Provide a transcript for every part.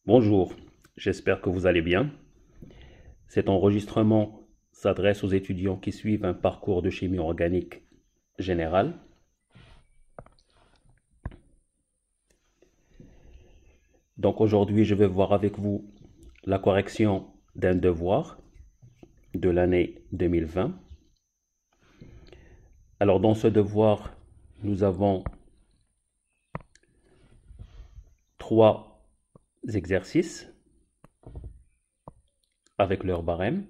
Bonjour, j'espère que vous allez bien. Cet enregistrement s'adresse aux étudiants qui suivent un parcours de chimie organique générale. Donc aujourd'hui, je vais voir avec vous la correction d'un devoir de l'année 2020. Alors dans ce devoir, nous avons 3 exercices avec leur barème.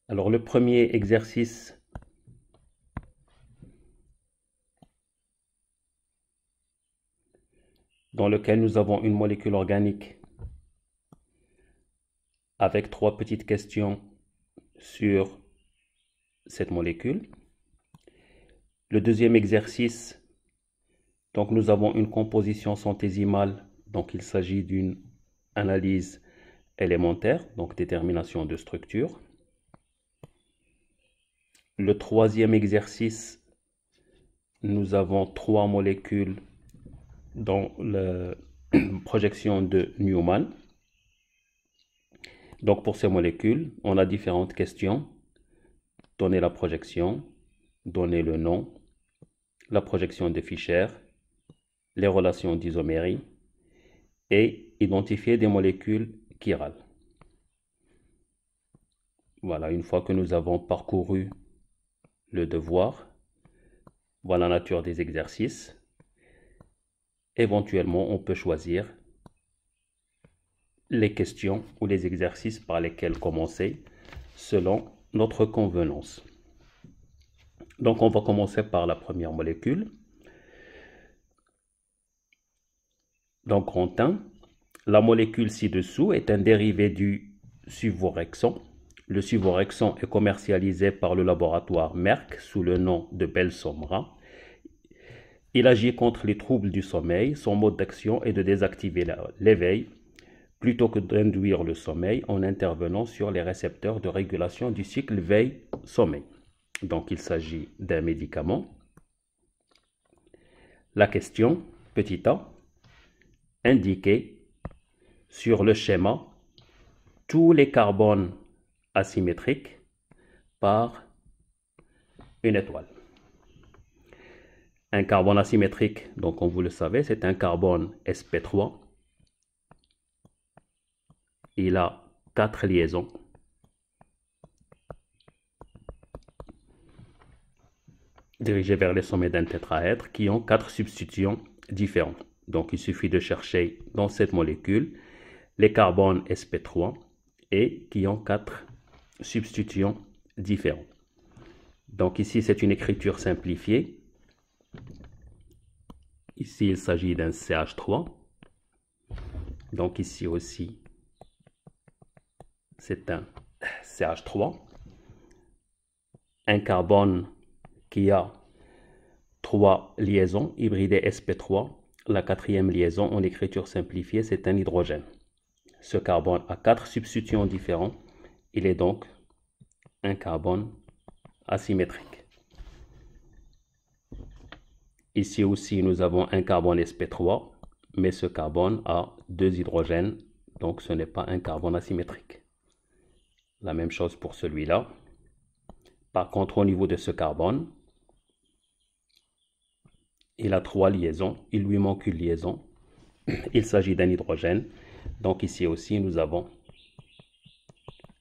Alors le premier exercice dans lequel nous avons une molécule organique avec 3 petites questions sur cette molécule. Le deuxième exercice, donc nous avons une composition centésimale, donc il s'agit d'une analyse élémentaire, donc détermination de structure. Le troisième exercice, nous avons 3 molécules dans la projection de Newman. Donc pour ces molécules, on a différentes questions. Donner la projection, donner le nom, la projection de Fischer, les relations d'isomérie et identifier des molécules chirales. Voilà, une fois que nous avons parcouru le devoir, voilà la nature des exercices. Éventuellement, on peut choisir les questions ou les exercices par lesquels commencer selon notre convenance. Donc, on va commencer par la première molécule. Donc, grand 1, la molécule ci-dessous est un dérivé du suvorexant. Le suvorexant est commercialisé par le laboratoire Merck sous le nom de Belsomra. Il agit contre les troubles du sommeil. Son mode d'action est de désactiver l'éveil plutôt que d'induire le sommeil en intervenant sur les récepteurs de régulation du cycle veille-sommeil. Donc il s'agit d'un médicament. La question, petit a, indiquer sur le schéma tous les carbones asymétriques par une étoile. Un carbone asymétrique, donc comme vous le savez, c'est un carbone sp3. Il a 4 liaisons. Dirigées vers les sommets d'un tétraèdre qui ont 4 substitutions différents. Donc il suffit de chercher dans cette molécule les carbones sp3 et qui ont 4 substitutions différentes. Donc ici c'est une écriture simplifiée. Ici il s'agit d'un CH3. Donc ici aussi c'est un CH3. Un carbone qui a 3 liaisons hybridées sp3. La 4e liaison en écriture simplifiée, c'est un hydrogène. Ce carbone a 4 substitutions différentes. Il est donc un carbone asymétrique. Ici aussi, nous avons un carbone sp3, mais ce carbone a 2 hydrogènes, donc ce n'est pas un carbone asymétrique. La même chose pour celui-là. Par contre, au niveau de ce carbone, il a 3 liaisons, il lui manque une liaison. Il s'agit d'un hydrogène. Donc ici aussi, nous avons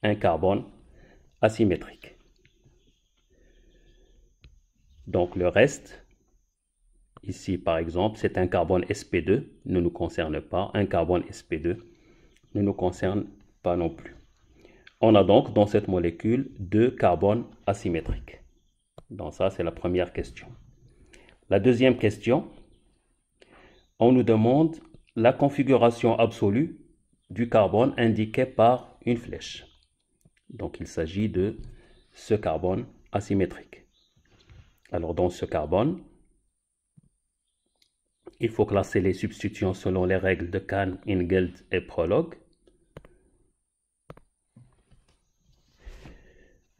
un carbone asymétrique. Donc le reste, ici par exemple, c'est un carbone sp2, ne nous concerne pas. Un carbone sp2 ne nous concerne pas non plus. On a donc dans cette molécule 2 carbones asymétriques. Donc ça, c'est la première question. La deuxième question, on nous demande la configuration absolue du carbone indiquée par une flèche. Donc il s'agit de ce carbone asymétrique. Alors dans ce carbone, il faut classer les substitutions selon les règles de Kahn, Ingeld et Prolog.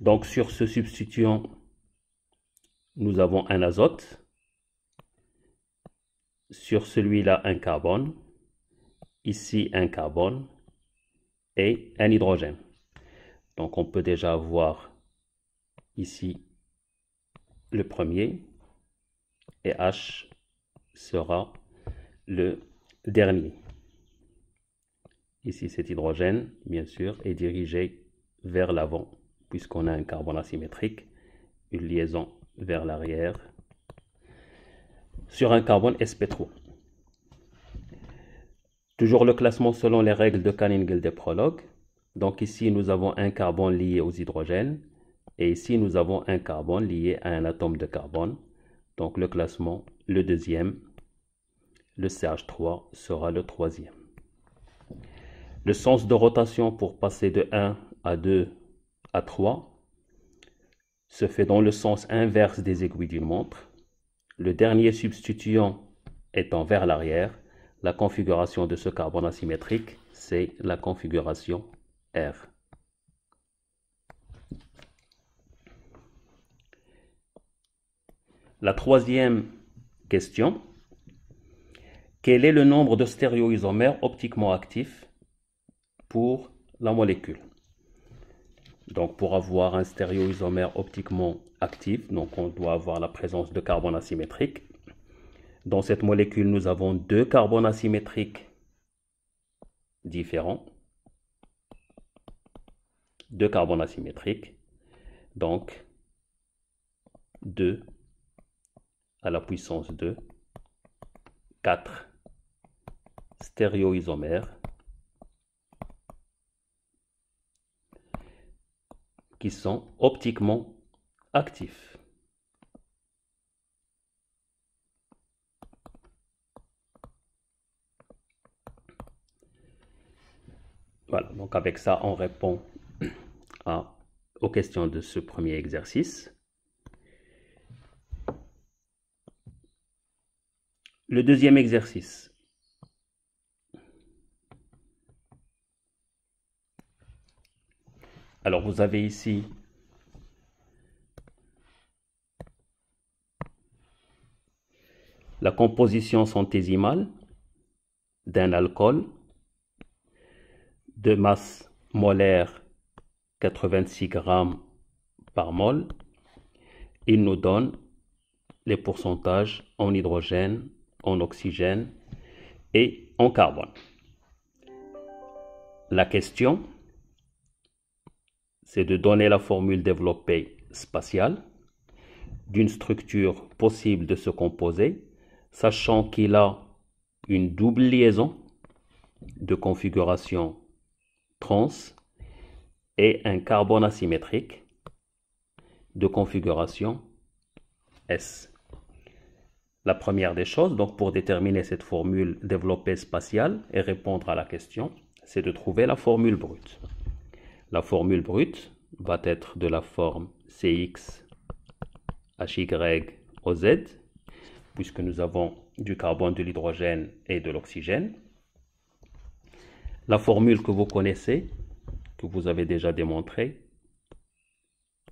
Donc sur ce substituant, nous avons un azote. sur celui-là un carbone, ici un carbone et un hydrogène. Donc on peut déjà voir ici le premier et H sera le dernier. Ici cet hydrogène, bien sûr, est dirigé vers l'avant puisqu'on a un carbone asymétrique, une liaison vers l'arrière sur un carbone sp3. Toujours le classement selon les règles de Canning-Gildes-Prolog. Donc ici, nous avons un carbone lié aux hydrogènes. Et ici, nous avons un carbone lié à un atome de carbone. Donc le classement, le deuxième, le CH3 sera le troisième. Le sens de rotation pour passer de 1 à 2 à 3 se fait dans le sens inverse des aiguilles d'une montre. Le dernier substituant étant vers l'arrière. La configuration de ce carbone asymétrique, c'est la configuration R. La troisième question, quel est le nombre de stéréoisomères optiquement actifs pour la molécule? Donc pour avoir un stéréoisomère optiquement actif, donc on doit avoir la présence de carbone asymétrique. Dans cette molécule, nous avons deux carbones asymétriques différents. Deux carbones asymétriques. Donc 2 à la puissance 2, 4 stéréoisomères qui sont optiquement actifs. Voilà, donc avec ça, on répond aux questions de ce premier exercice. Le deuxième exercice. Alors, vous avez ici la composition centésimale d'un alcool de masse molaire 86 grammes par mol. Il nous donne les pourcentages en hydrogène, en oxygène et en carbone. La question, c'est de donner la formule développée spatiale d'une structure possible de ce composé, sachant qu'il a une double liaison de configuration trans et un carbone asymétrique de configuration S. La première des choses, donc pour déterminer cette formule développée spatiale et répondre à la question, c'est de trouver la formule brute. La formule brute va être de la forme CX HY OZ, puisque nous avons du carbone, de l'hydrogène et de l'oxygène. La formule que vous connaissez, que vous avez déjà démontrée,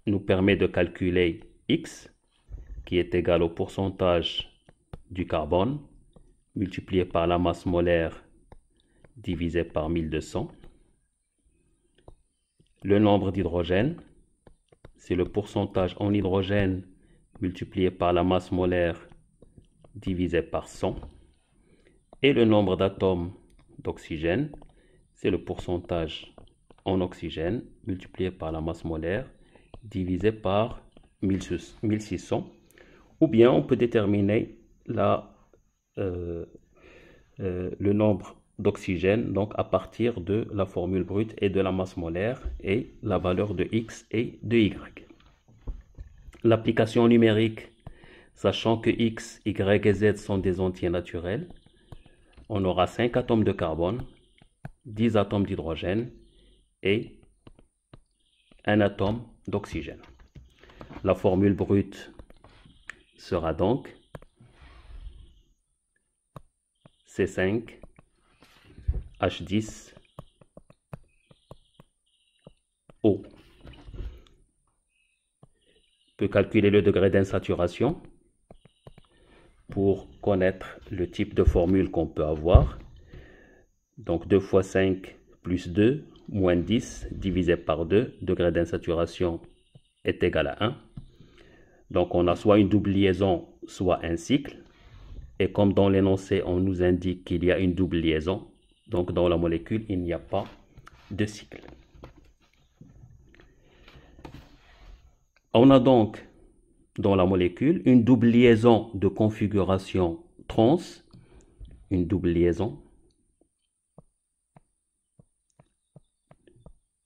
nous permet de calculer X, qui est égal au pourcentage du carbone multiplié par la masse molaire divisé par 1200. Le nombre d'hydrogène, c'est le pourcentage en hydrogène multiplié par la masse molaire divisé par 100. Et le nombre d'atomes d'oxygène, c'est le pourcentage en oxygène multiplié par la masse molaire divisé par 1600. Ou bien on peut déterminer le nombre d'oxygène donc à partir de la formule brute et de la masse molaire et la valeur de X et de Y. L'application numérique, sachant que X, Y et Z sont des entiers naturels, on aura 5 atomes de carbone, 10 atomes d'hydrogène et un atome d'oxygène. La formule brute sera donc C5 H10 O. On peut calculer le degré d'insaturation. pour connaître le type de formule qu'on peut avoir. Donc 2 fois 5 plus 2 moins 10 divisé par 2, degré d'insaturation est égal à 1. Donc on a soit une double liaison, soit un cycle. Et comme dans l'énoncé, on nous indique qu'il y a une double liaison, donc dans la molécule, il n'y a pas de cycle. On a donc dans la molécule une double liaison de configuration trans, une double liaison.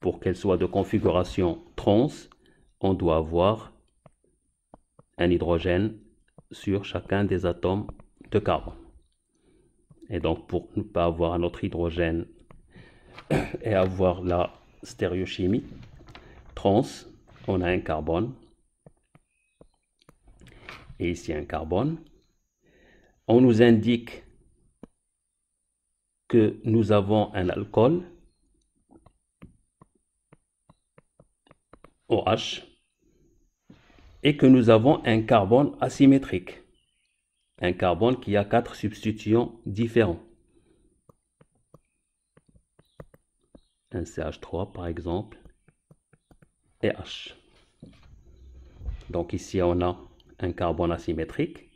Pour qu'elle soit de configuration trans, on doit avoir un hydrogène sur chacun des atomes de carbone. Et donc pour ne pas avoir un autre hydrogène et avoir la stéréochimie trans, on a un carbone et ici un carbone. On nous indique que nous avons un alcool OH et que nous avons un carbone asymétrique, un carbone qui a 4 substituants différents. Un CH3 par exemple et H. Donc ici on a un carbone asymétrique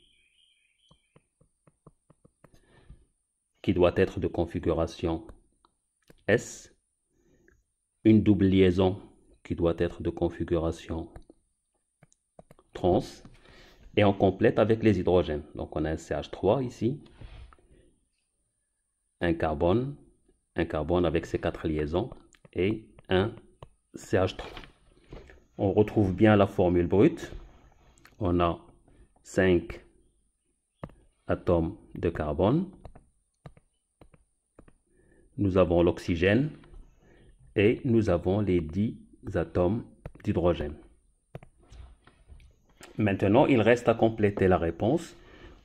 qui doit être de configuration S, une double liaison qui doit être de configuration trans, et on complète avec les hydrogènes. Donc on a un CH3 ici, un carbone avec ses 4 liaisons et un CH3. On retrouve bien la formule brute. On a 5 atomes de carbone. Nous avons l'oxygène et nous avons les 10 atomes d'hydrogène. Maintenant, il reste à compléter la réponse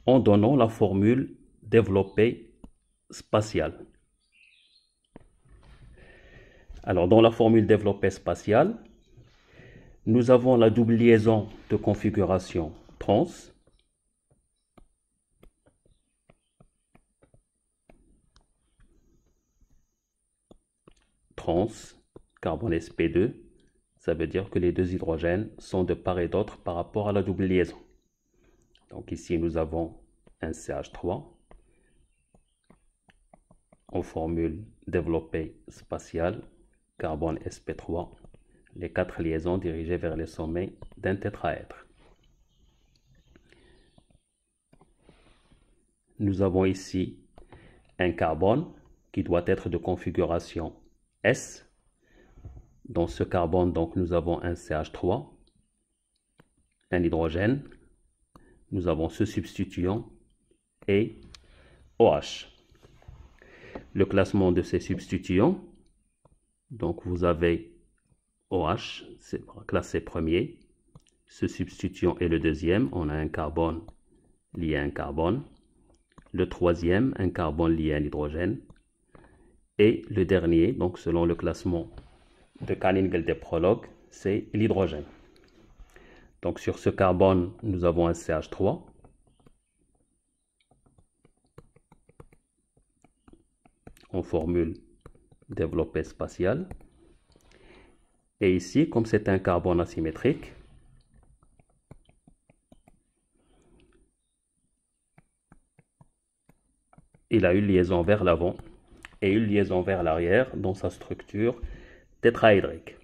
en donnant la formule développée spatiale. Alors, dans la formule développée spatiale, nous avons la double liaison de configuration trans. Trans, carbone sp2, ça veut dire que les deux hydrogènes sont de part et d'autre par rapport à la double liaison. Donc ici, nous avons un CH3 en formule développée spatiale, carbone sp3, les 4 liaisons dirigées vers les sommets d'un tétraèdre. Nous avons ici un carbone qui doit être de configuration S. Dans ce carbone, donc, nous avons un CH3, un hydrogène, nous avons ce substituant et OH. Le classement de ces substituants, donc vous avez OH, c'est classé premier, ce substituant est le deuxième, on a un carbone lié à un carbone, le troisième, un carbone lié à un hydrogène, et le dernier, donc selon le classement de Canning des prologues, c'est l'hydrogène. Donc sur ce carbone, nous avons un CH3. En formule développée spatiale. Et ici, comme c'est un carbone asymétrique, il a une liaison vers l'avant et une liaison vers l'arrière dans sa structure tétraédrique.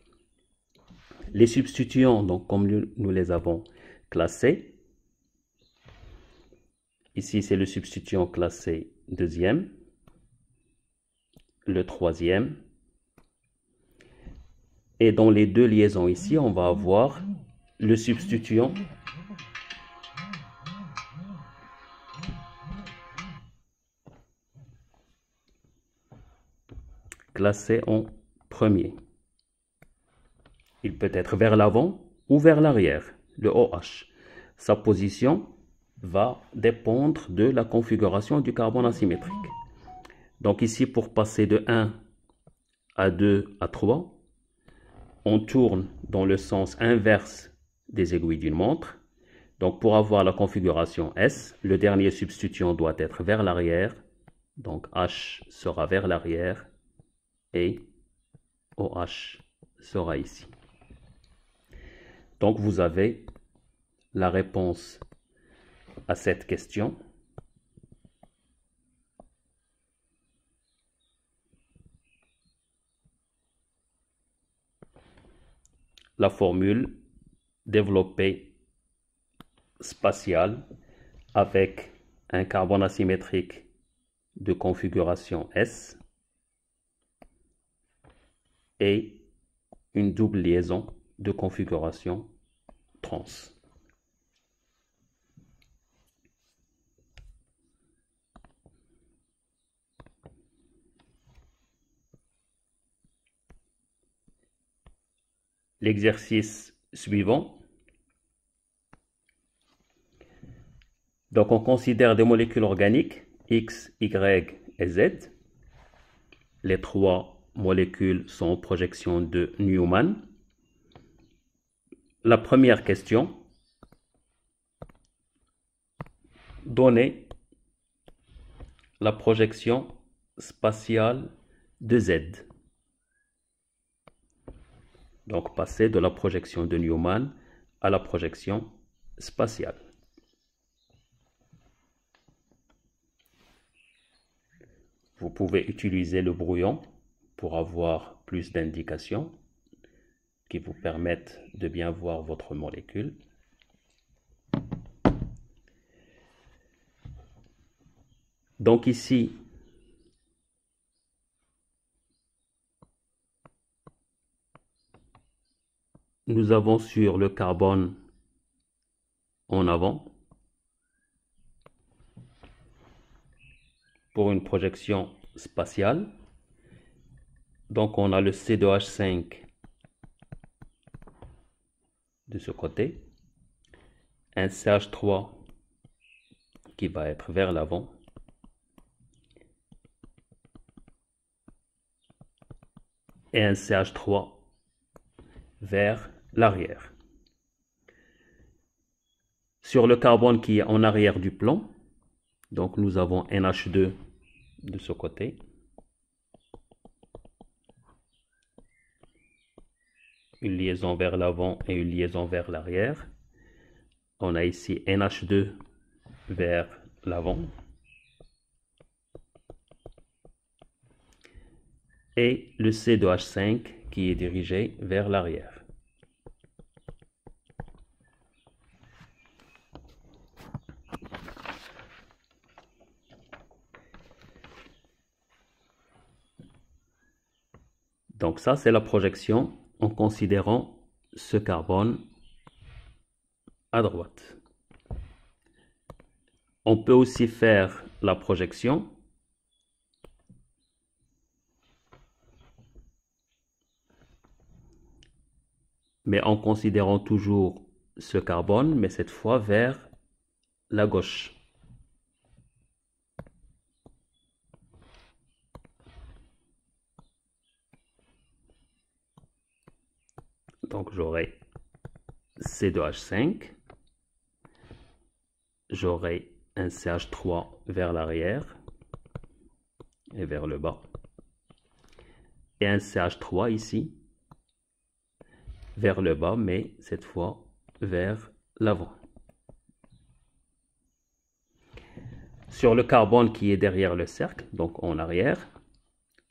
Les substituants, donc comme nous les avons classés, ici c'est le substituant classé deuxième, le troisième, et dans les deux liaisons ici, on va avoir le substituant classé en premier. Il peut être vers l'avant ou vers l'arrière, le OH. Sa position va dépendre de la configuration du carbone asymétrique. Donc ici, pour passer de 1 à 2 à 3, on tourne dans le sens inverse des aiguilles d'une montre. Donc pour avoir la configuration S, le dernier substituant doit être vers l'arrière. Donc H sera vers l'arrière et OH sera ici. Donc vous avez la réponse à cette question. La formule développée spatiale avec un carbone asymétrique de configuration S et une double liaison de configuration trans. L'exercice suivant. Donc on considère des molécules organiques X, Y et Z. Les trois molécules sont en projection de Newman. La première question, donnez la projection spatiale de Z. Donc passer de la projection de Newman à la projection spatiale. Vous pouvez utiliser le brouillon pour avoir plus d'indications qui vous permettent de bien voir votre molécule. Donc ici, nous avons sur le carbone en avant pour une projection spatiale. Donc on a le C2H5 de ce côté, un CH3 qui va être vers l'avant et un CH3 vers l'arrière. Sur le carbone qui est en arrière du plan, donc nous avons NH2 de ce côté, une liaison vers l'avant et une liaison vers l'arrière. On a ici NH2 vers l'avant et le C2H5 qui est dirigé vers l'arrière. Donc ça, c'est la projection en considérant ce carbone à droite. On peut aussi faire la projection mais en considérant toujours ce carbone, mais cette fois vers la gauche. Donc j'aurai C2H5, j'aurai un CH3 vers l'arrière et vers le bas, et un CH3 ici vers le bas, mais cette fois vers l'avant. Sur le carbone qui est derrière le cercle, donc en arrière,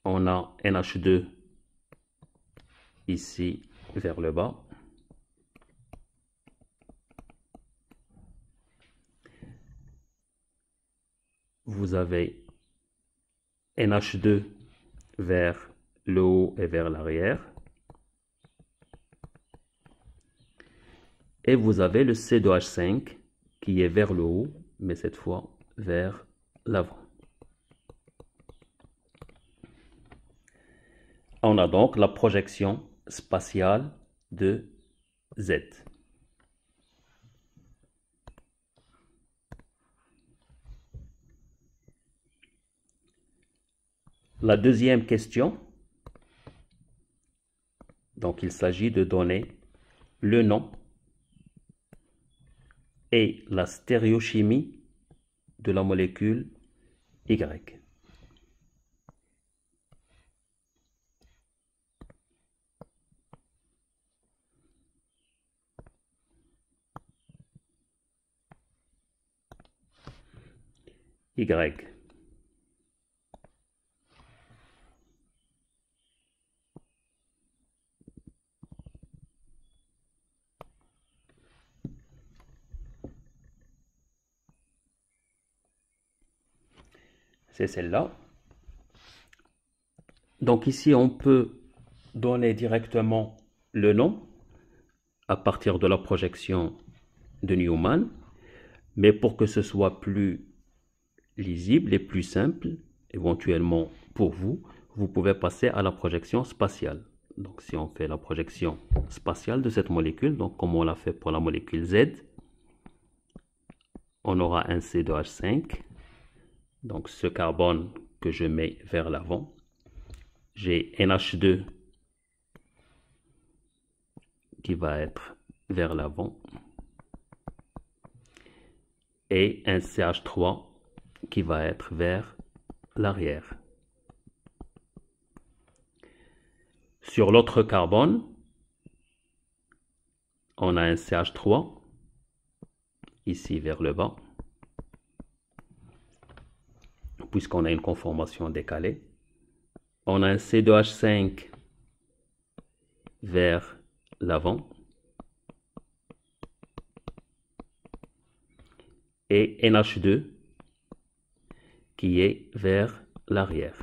on a NH2 ici vers le bas. Vous avez NH2 vers le haut et vers l'arrière. Et vous avez le C2H5 qui est vers le haut, mais cette fois vers l'avant. On a donc la projection spatiale de Z. La deuxième question, donc il s'agit de donner le nom et la stéréochimie de la molécule Y. Y. C'est celle-là. Donc ici, on peut donner directement le nom à partir de la projection de Newman, mais pour que ce soit plus lisible et plus simple, éventuellement pour vous, vous pouvez passer à la projection spatiale. Donc si on fait la projection spatiale de cette molécule, donc comme on l'a fait pour la molécule Z, on aura un C2H5, donc ce carbone que je mets vers l'avant. J'ai NH2 qui va être vers l'avant et un CH3 qui va être vers l'arrière. Sur l'autre carbone, on a un CH3 ici vers le bas, puisqu'on a une conformation décalée. On a un C2H5 vers l'avant et NH2 qui est vers l'arrière.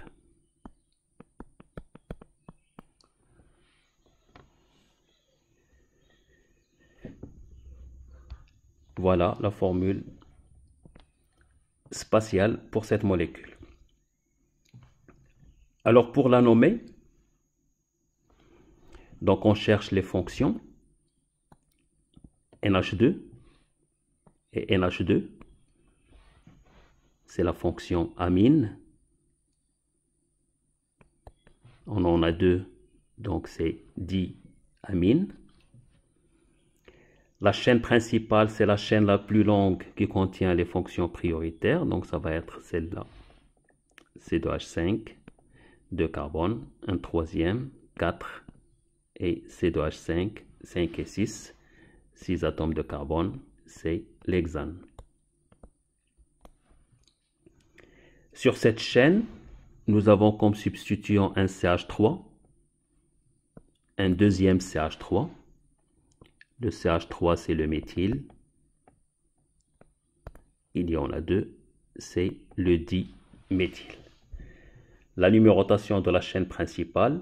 Voilà la formule spatiale pour cette molécule. Alors pour la nommer, donc on cherche les fonctions NH2 et NH2. C'est la fonction amine. On en a deux, donc c'est diamine. La chaîne principale, c'est la chaîne la plus longue qui contient les fonctions prioritaires. Donc ça va être celle-là. C2H5, 2 carbone, un troisième, 4, et C2H5, 5 et 6, 6 atomes de carbone, c'est l'hexane. Sur cette chaîne, nous avons comme substituant un CH3, un deuxième CH3. Le CH3, c'est le méthyle. Il y en a deux, c'est le diméthyle. La numérotation de la chaîne principale,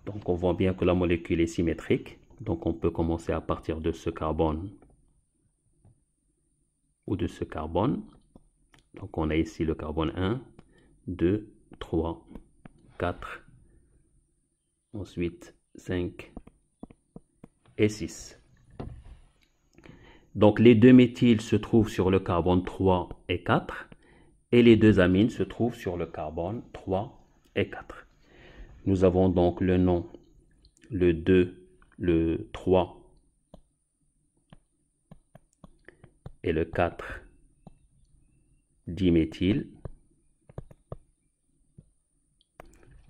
donc on voit bien que la molécule est symétrique. Donc on peut commencer à partir de ce carbone ou de ce carbone. Donc on a ici le carbone 1, 2, 3, 4, ensuite 5 et 6. Donc les deux méthyles se trouvent sur le carbone 3 et 4 et les deux amines se trouvent sur le carbone 3 et 4. Nous avons donc le nom, le 2, le 3 et le 4 diméthyle.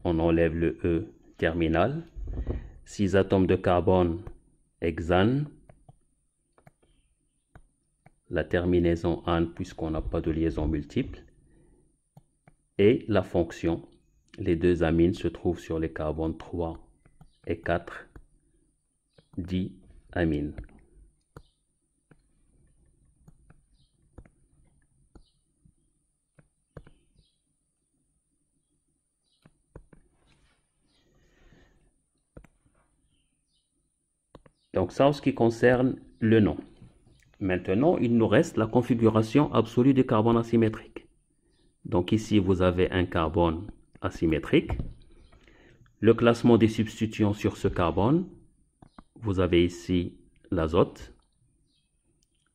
On enlève le E terminal. 6 atomes de carbone hexane. La terminaison ane puisqu'on n'a pas de liaison multiple. Et la fonction, les deux amines se trouvent sur les carbones 3 et 4 diamine. Donc ça en ce qui concerne le nom. Maintenant, il nous reste la configuration absolue des carbones asymétriques. Donc ici, vous avez un carbone asymétrique. Le classement des substituants sur ce carbone, vous avez ici l'azote,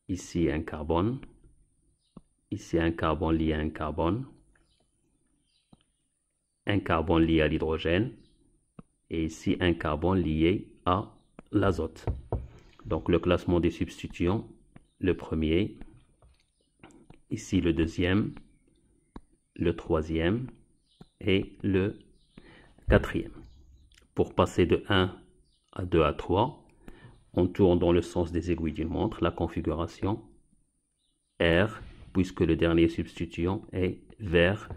ici un carbone, ici un carbone lié à un carbone lié à l'hydrogène, et ici un carbone lié à l'azote. Donc le classement des substituants le premier, ici le deuxième, le troisième et le quatrième. Pour passer de 1 à 2 à 3, on tourne dans le sens des aiguilles d'une montre, la configuration R, puisque le dernier substituant est vers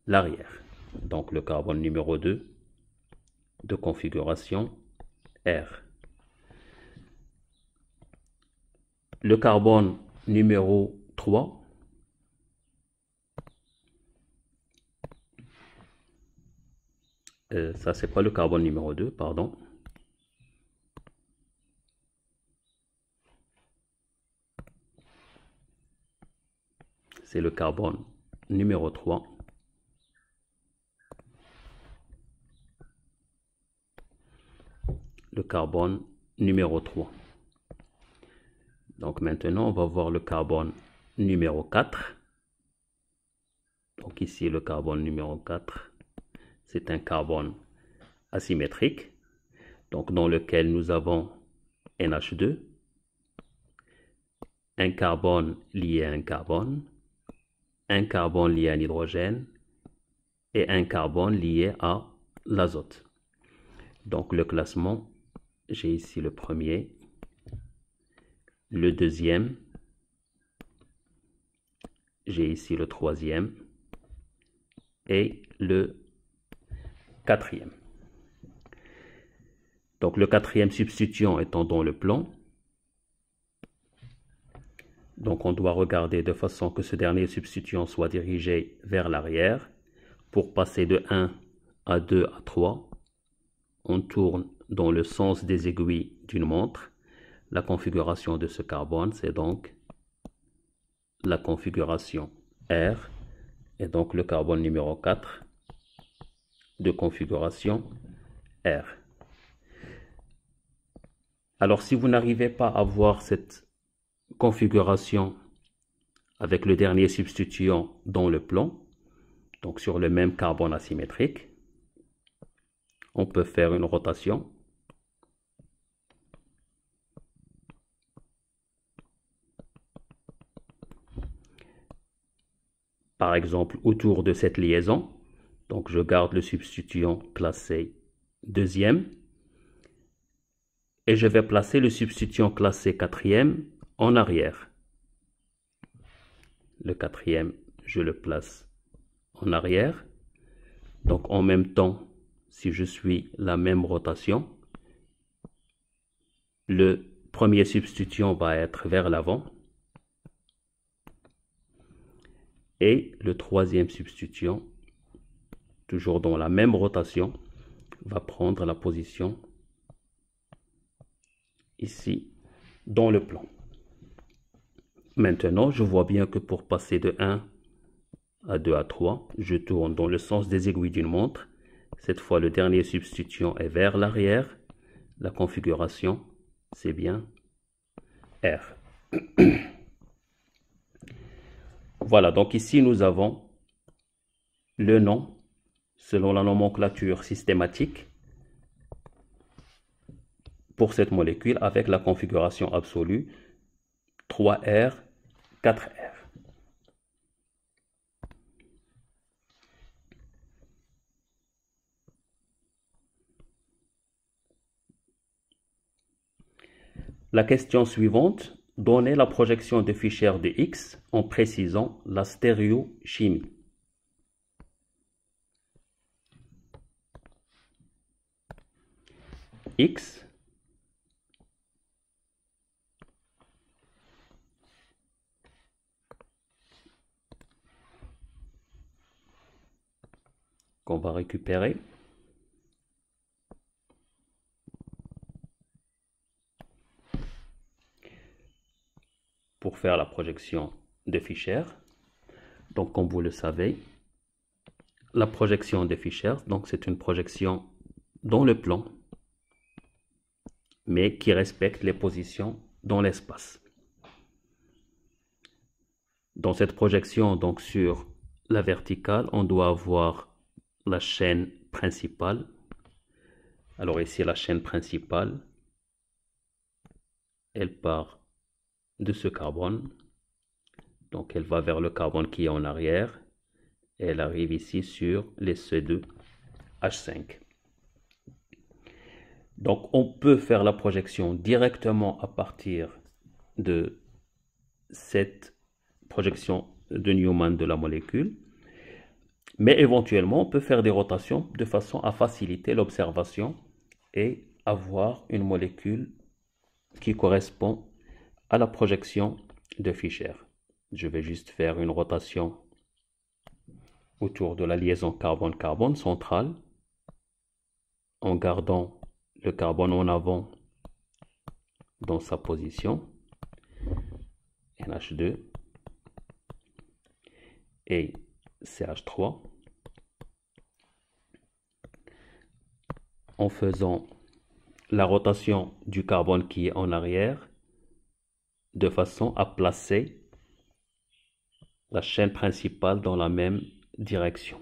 l'arrière. Donc le carbone numéro 2 de configuration R. Le carbone numéro 3, ça c'est pas le carbone numéro 2, pardon. C'est le carbone numéro 3. Le carbone numéro 3. Donc maintenant, on va voir le carbone numéro 4. Donc ici, le carbone numéro 4, c'est un carbone asymétrique, donc dans lequel nous avons NH2, un carbone lié à un carbone lié à un hydrogène et un carbone lié à l'azote. Donc le classement, j'ai ici le premier, le deuxième, j'ai ici le troisième et le quatrième. Donc le quatrième substituant étant dans le plan, donc on doit regarder de façon que ce dernier substituant soit dirigé vers l'arrière. Pour passer de 1 à 2 à 3, on tourne dans le sens des aiguilles d'une montre. La configuration de ce carbone, c'est donc la configuration R, et donc le carbone numéro 4 de configuration R. Alors si vous n'arrivez pas à voir cette configuration avec le dernier substituant dans le plan, donc sur le même carbone asymétrique, on peut faire une rotation. Par exemple, autour de cette liaison, donc je garde le substituant classé deuxième et je vais placer le substituant classé quatrième en arrière. Le quatrième, je le place en arrière. Donc en même temps, si je suis la même rotation, le premier substituant va être vers l'avant et le troisième substituant, toujours dans la même rotation, va prendre la position ici dans le plan. Maintenant, je vois bien que pour passer de 1 à 2 à 3, je tourne dans le sens des aiguilles d'une montre. Cette fois, le dernier substituant est vers l'arrière. La configuration, c'est bien R. Voilà, donc ici, nous avons le nom selon la nomenclature systématique pour cette molécule avec la configuration absolue 3R, 4R. La question suivante, donnez la projection de Fischer de X en précisant la stéréochimie. X qu'on va récupérer. Pour faire la projection de Fischer. Donc, comme vous le savez, la projection de Fischer, donc c'est une projection dans le plan, mais qui respecte les positions dans l'espace. Dans cette projection, donc sur la verticale, on doit avoir la chaîne principale. Alors ici, la chaîne principale, elle part de ce carbone. Donc elle va vers le carbone qui est en arrière et elle arrive ici sur les C2H5. Donc on peut faire la projection directement à partir de cette projection de Newman de la molécule, mais éventuellement on peut faire des rotations de façon à faciliter l'observation et avoir une molécule qui correspond à la projection de Fischer. Je vais juste faire une rotation autour de la liaison carbone-carbone centrale en gardant le carbone en avant dans sa position, NH2 et CH3, en faisant la rotation du carbone qui est en arrière de façon à placer la chaîne principale dans la même direction.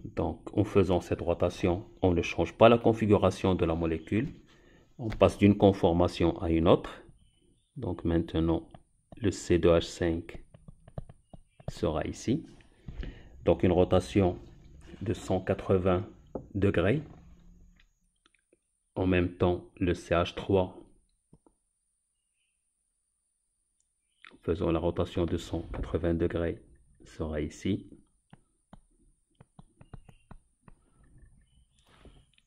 Donc en faisant cette rotation, on ne change pas la configuration de la molécule, on passe d'une conformation à une autre. Donc maintenant le C2H5 sera ici. Donc une rotation de 180 degrés. En même temps, le CH3, faisant la rotation de 180 degrés, sera ici.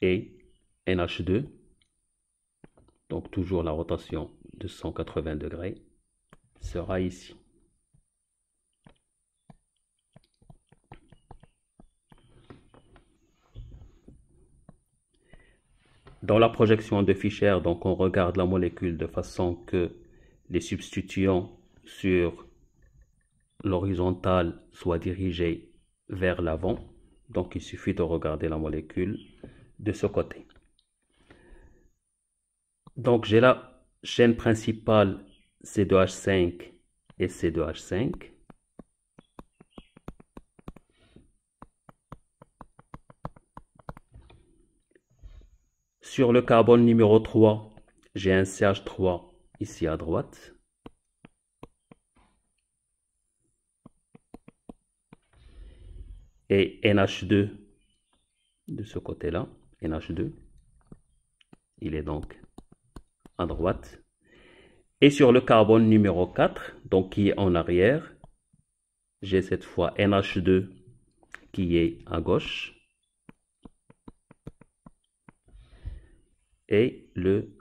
Et NH2, donc toujours la rotation de 180 degrés, sera ici. Dans la projection de Fischer, donc on regarde la molécule de façon que les substituants sur l'horizontale soient dirigés vers l'avant. Donc il suffit de regarder la molécule de ce côté. Donc j'ai la chaîne principale C2H5 et C2H5. Sur le carbone numéro 3, j'ai un CH3 ici à droite. Et NH2 de ce côté-là, NH2, il est donc à droite. Et sur le carbone numéro 4, donc qui est en arrière, j'ai cette fois NH2 qui est à gauche et le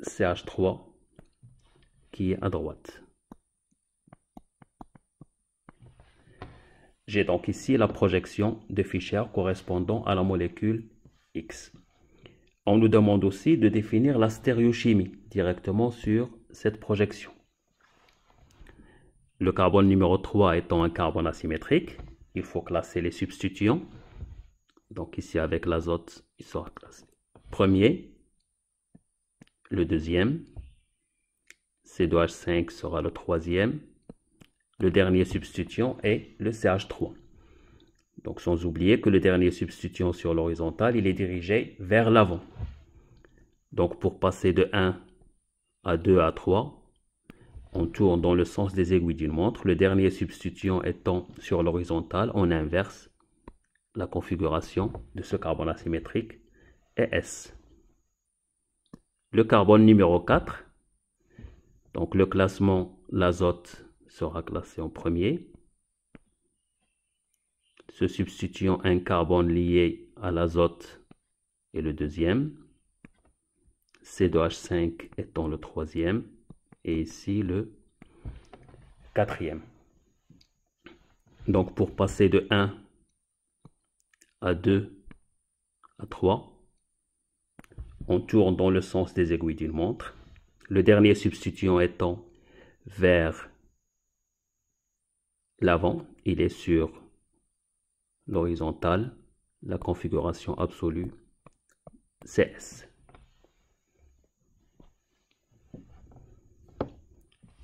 CH3 qui est à droite. J'ai donc ici la projection de Fischer correspondant à la molécule X. On nous demande aussi de définir la stéréochimie directement sur cette projection. Le carbone numéro 3 étant un carbone asymétrique, il faut classer les substituants. Donc ici avec l'azote, il sera classé premier, le deuxième, C2H5 sera le troisième, le dernier substituant est le CH3. Donc sans oublier que le dernier substituant sur l'horizontale, il est dirigé vers l'avant. Donc pour passer de 1 à 2 à 3, on tourne dans le sens des aiguilles d'une montre. Le dernier substituant étant sur l'horizontale, on inverse la configuration de ce carbone asymétrique et S. Le carbone numéro 4, donc le classement, l'azote sera classé en premier. Ce substituant un carbone lié à l'azote est le deuxième. C2H5 étant le troisième. Et ici le quatrième. Donc pour passer de 1 à 2 à 3, on tourne dans le sens des aiguilles d'une montre. Le dernier substituant étant vers l'avant, il est sur l'horizontale, la configuration absolue CS.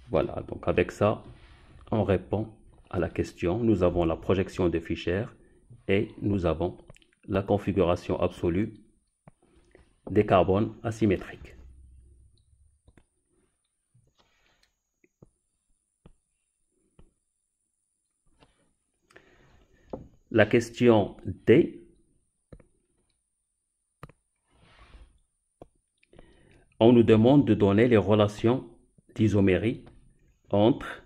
Voilà, donc avec ça, on répond à la question. Nous avons la projection de Fischer et nous avons la configuration absolue des carbones asymétriques. la question D, on nous demande de donner les relations d'isomérie entre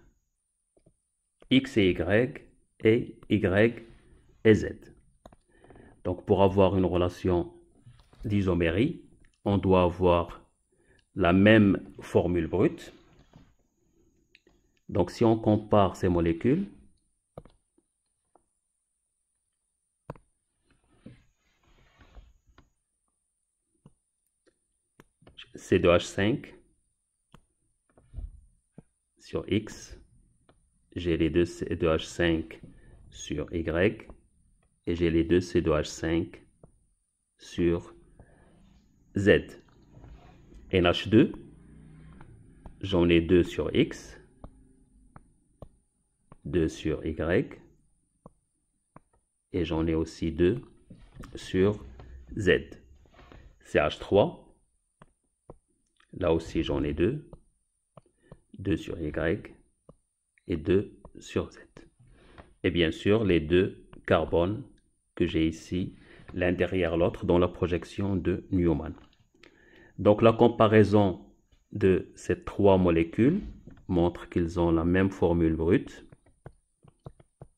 X et Y et Z. Donc, pour avoir une relation d'isomérie, on doit avoir la même formule brute. Donc, si on compare ces molécules, C2H5 sur X, j'ai les deux C2H5 sur Y, et j'ai les deux C2H5 sur Z. NH2, j'en ai 2 sur X, 2 sur Y, et j'en ai aussi 2 sur Z. CH3, là aussi j'en ai 2, 2 sur Y et 2 sur Z. Et bien sûr, les deux carbones que j'ai ici, l'un derrière l'autre, dans la projection de Newman. Donc la comparaison de ces trois molécules montre qu'ils ont la même formule brute.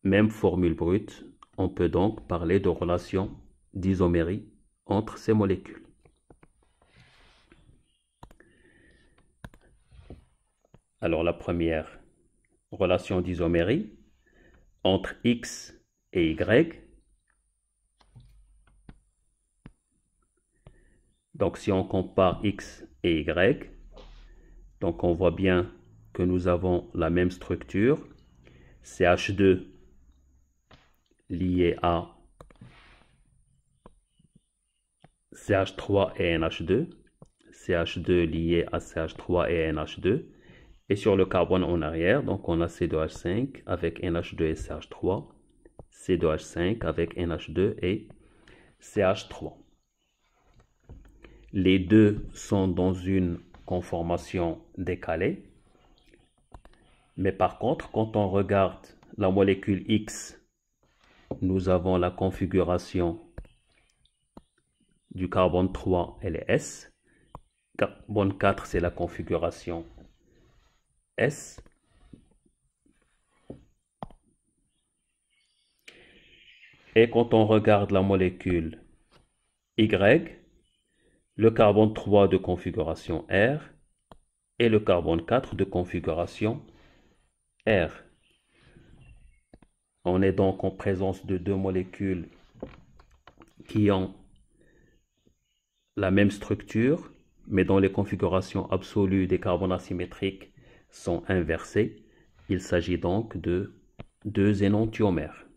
Même formule brute, on peut donc parler de relation d'isomérie entre ces molécules. Alors la première relation d'isomérie entre X et Y. Donc si on compare X et Y, donc on voit bien que nous avons la même structure, CH2 lié à CH3 et NH2, CH2 lié à CH3 et NH2, et sur le carbone en arrière, donc on a C2H5 avec NH2 et CH3, C2H5 avec NH2 et CH3. Les deux sont dans une conformation décalée, mais par contre, quand on regarde la molécule X, nous avons la configuration du carbone 3, elle est S. Carbone 4, c'est la configuration S. Et quand on regarde la molécule Y, le carbone 3 de configuration R et le carbone 4 de configuration R. On est donc en présence de deux molécules qui ont la même structure, mais dont les configurations absolues des carbones asymétriques sont inversées. Il s'agit donc de deux énantiomères.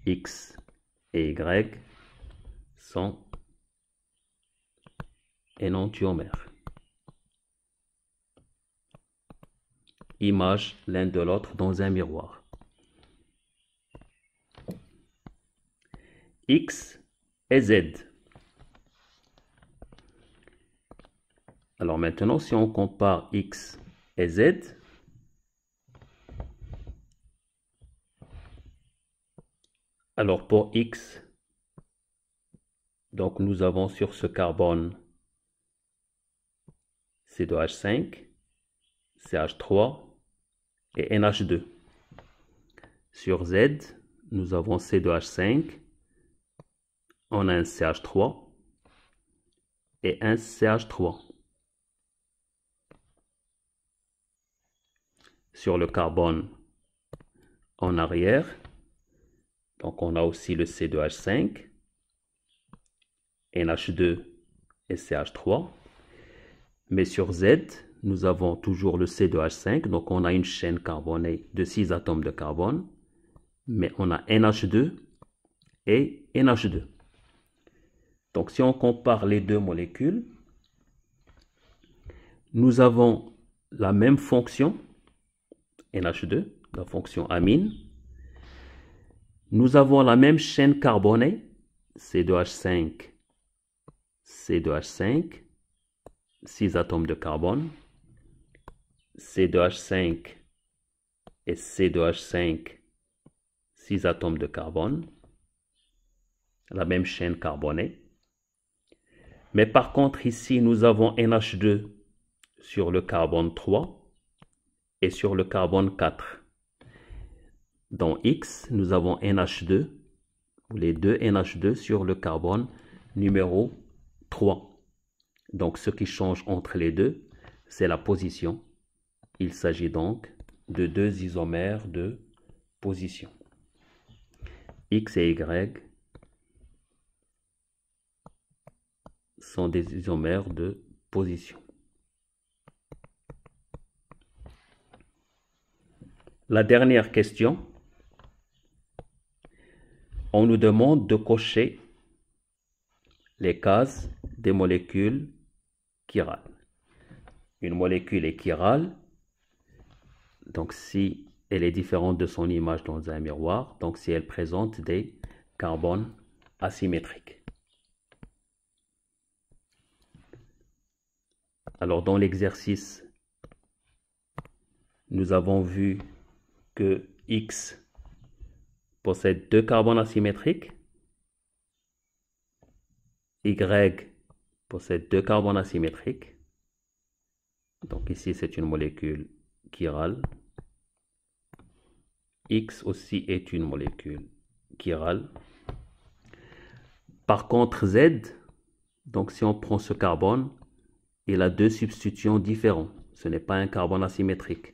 X et Y sont énantiomères. Image l'un de l'autre dans un miroir. X et Z. Alors maintenant, si on compare X et Z, alors pour X, donc nous avons sur ce carbone C2H5, CH3 et NH2. Sur Z, nous avons C2H5, on a un CH3 et un CH3. Sur le carbone en arrière, donc on a aussi le C2H5, NH2 et CH3. Mais sur Z, nous avons toujours le C2H5, donc on a une chaîne carbonée de 6 atomes de carbone, mais on a NH2 et NH2. Donc si on compare les deux molécules, nous avons la même fonction, NH2, la fonction amine. Nous avons la même chaîne carbonée, C2H5, C2H5, 6 atomes de carbone, C2H5 et C2H5, 6 atomes de carbone, la même chaîne carbonée. Mais par contre, ici, nous avons NH2 sur le carbone 3 et sur le carbone 4. Dans X, nous avons NH2, les deux NH2 sur le carbone numéro 3. Donc, ce qui change entre les deux, c'est la position. Il s'agit donc de deux isomères de position. X et Y sont des isomères de position. La dernière question, on nous demande de cocher les cases des molécules chirales. Une molécule est chirale, donc si elle est différente de son image dans un miroir, donc si elle présente des carbones asymétriques. Alors dans l'exercice, nous avons vu que X possède deux carbones asymétriques, Y possède deux carbones asymétriques. Donc ici, c'est une molécule chirale. X aussi est une molécule chirale. Par contre, Z, donc si on prend ce carbone, il a deux substitutions différents. Ce n'est pas un carbone asymétrique.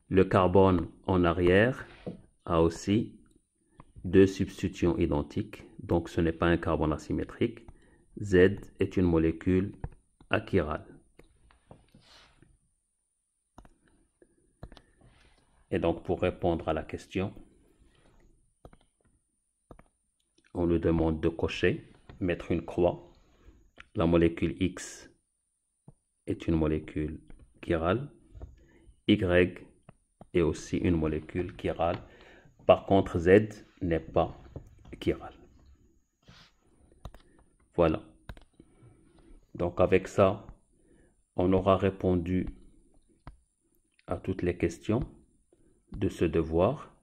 Le carbone en arrière a aussi deux substitutions identiques, donc ce n'est pas un carbone asymétrique. Z est une molécule achirale. Et donc pour répondre à la question, on nous demande de cocher, mettre une croix. La molécule X est une molécule chirale. Y est aussi une molécule chirale. Par contre, Z n'est pas chirale. Voilà. Donc avec ça, on aura répondu à toutes les questions de ce devoir.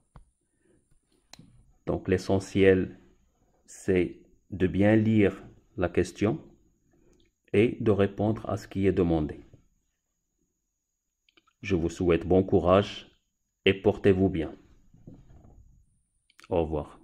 Donc l'essentiel, c'est de bien lire la question et de répondre à ce qui est demandé. Je vous souhaite bon courage et portez-vous bien. Au revoir.